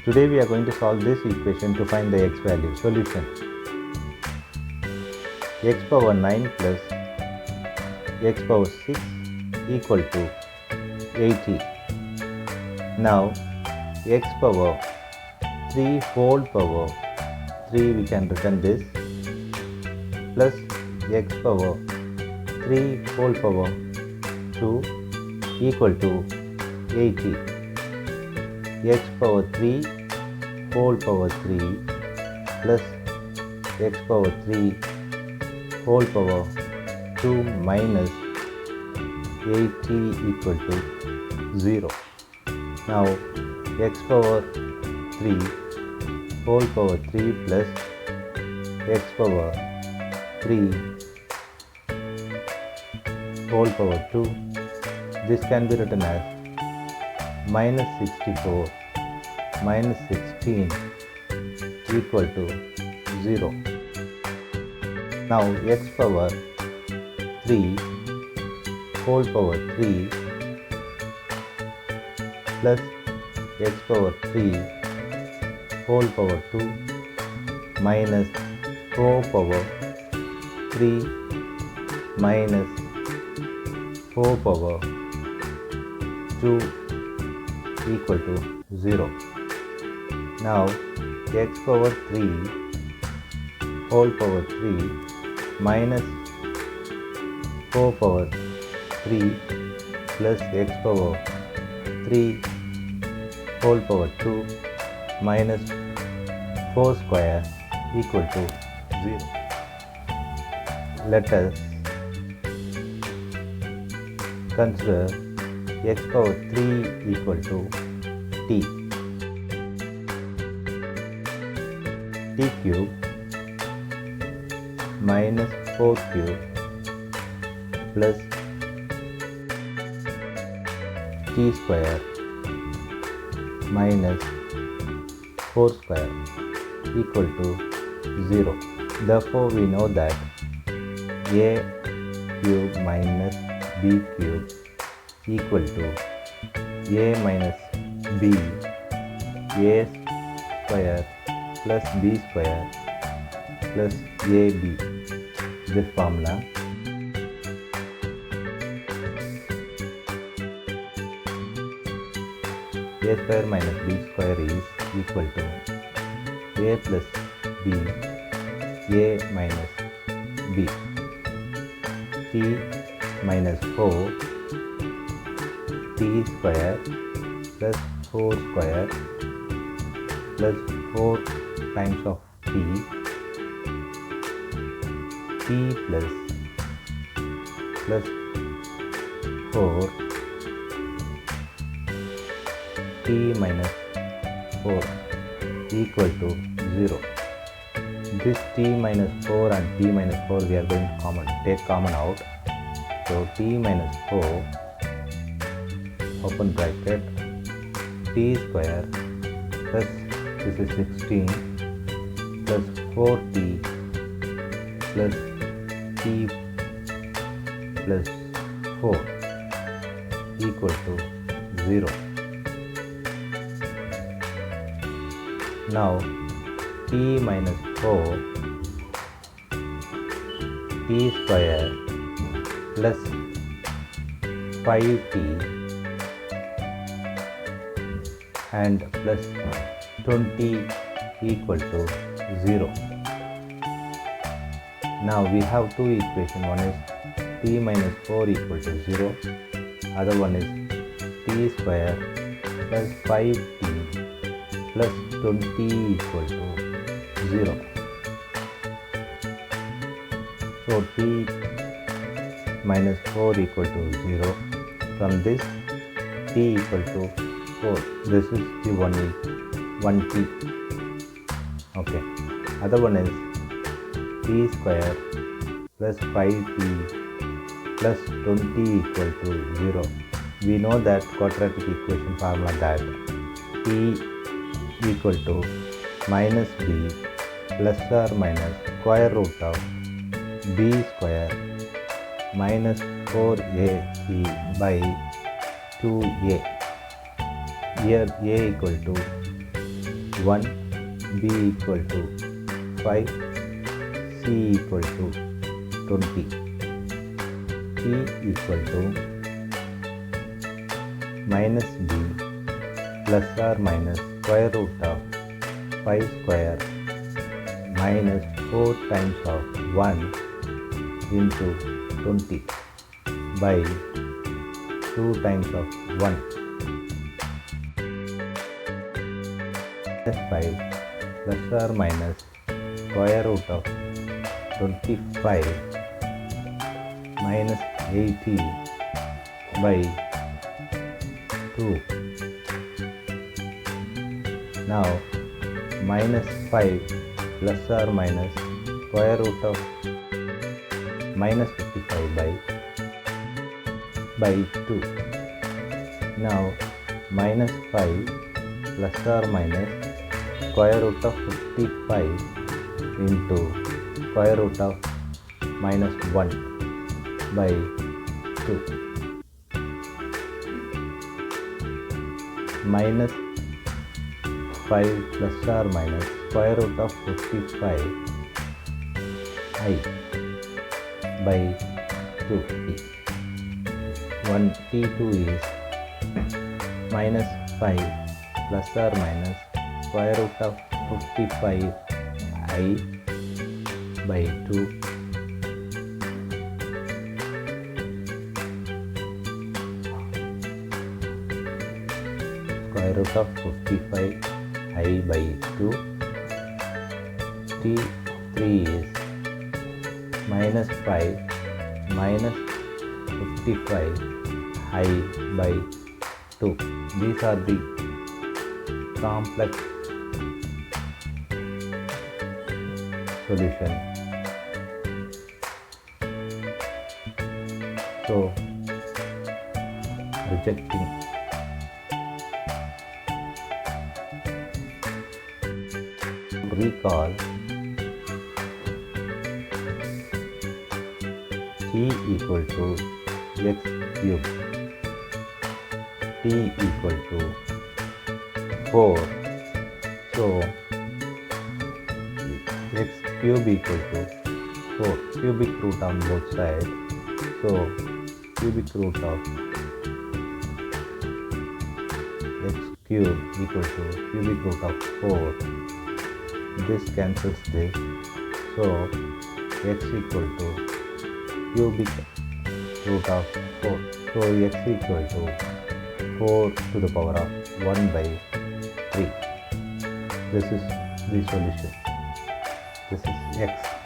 Today we are going to solve this equation to find the x value. Solution: x power 9 plus x power 6 equal to 80. Now x power 3 whole power 3, we can written this, plus x power 3 whole power 2 equal to 80. X power 3 whole power 3 plus x power 3 whole power 2 minus 80 equal to 0. Now x power 3 whole power 3 plus x power 3 whole power 2, this can be written as minus 64 minus 16 equal to 0. Now x power 3 whole power 3 plus x power 3 whole power 2 minus 4 power 3 minus 4 power 2 equal to 0. Now x power 3 whole power 3 minus 4 power 3 plus x power 3 whole power 2 minus 4 square equal to 0. Let us consider x power 3 equal to t. T cube minus 4 cube plus t square minus 4 square equal to 0. Therefore, we know that a cube minus b cube equal to a minus b, a square plus b square plus ab. This formula. A square minus b square is equal to a plus b, a minus b. T minus 4 t square plus 4 square plus 4 times of t plus 4 t minus 4 equal to 0. This t minus 4 and t minus 4 we are going to take common out. So t minus 4 open bracket t square plus this is 16 plus 4t plus t plus 4 equal to 0. Now t minus 4 t square plus 5t and plus 20 equal to 0. Now we have two equations. One is t minus 4 equal to 0. Other one is t square plus 5t plus 20 equal to 0. So t minus 4 equal to 0. From this t equal to 4. This is the 1t. Okay. Other one is t square plus 5t plus 20 equal to 0. We know that quadratic equation formula that t equal to minus b plus or minus square root of b square minus 4ac by 2a. Here a equal to 1, b equal to 5, c equal to 20, p equal to minus b plus or minus square root of 5 square minus 4 times of 1 into 20 by 2 times of 1 minus 5 plus or minus square root of 25 minus 80 by 2. Now minus 5 plus or minus square root of minus 55 by 2. Now minus 5 plus or minus square root of 55 into square root of minus 1 by 2. Minus 5 plus or minus square root of 55 I by 2t. 1t2 is minus 5 plus or minus square root of 55 I by 2 square root of 55 I by 2. t3 is minus 5 minus 55 I by 2. These are the complex solution. So rejecting recall t equal to x cube, t equal to 4. So x cube equal to 4, cubic root on both sides. So cubic root of x cube equal to cubic root of 4. This cancels this. So x equal to cubic root of 4. So x equal to 4 to the power of 1 by 3. This is the solution. This is x.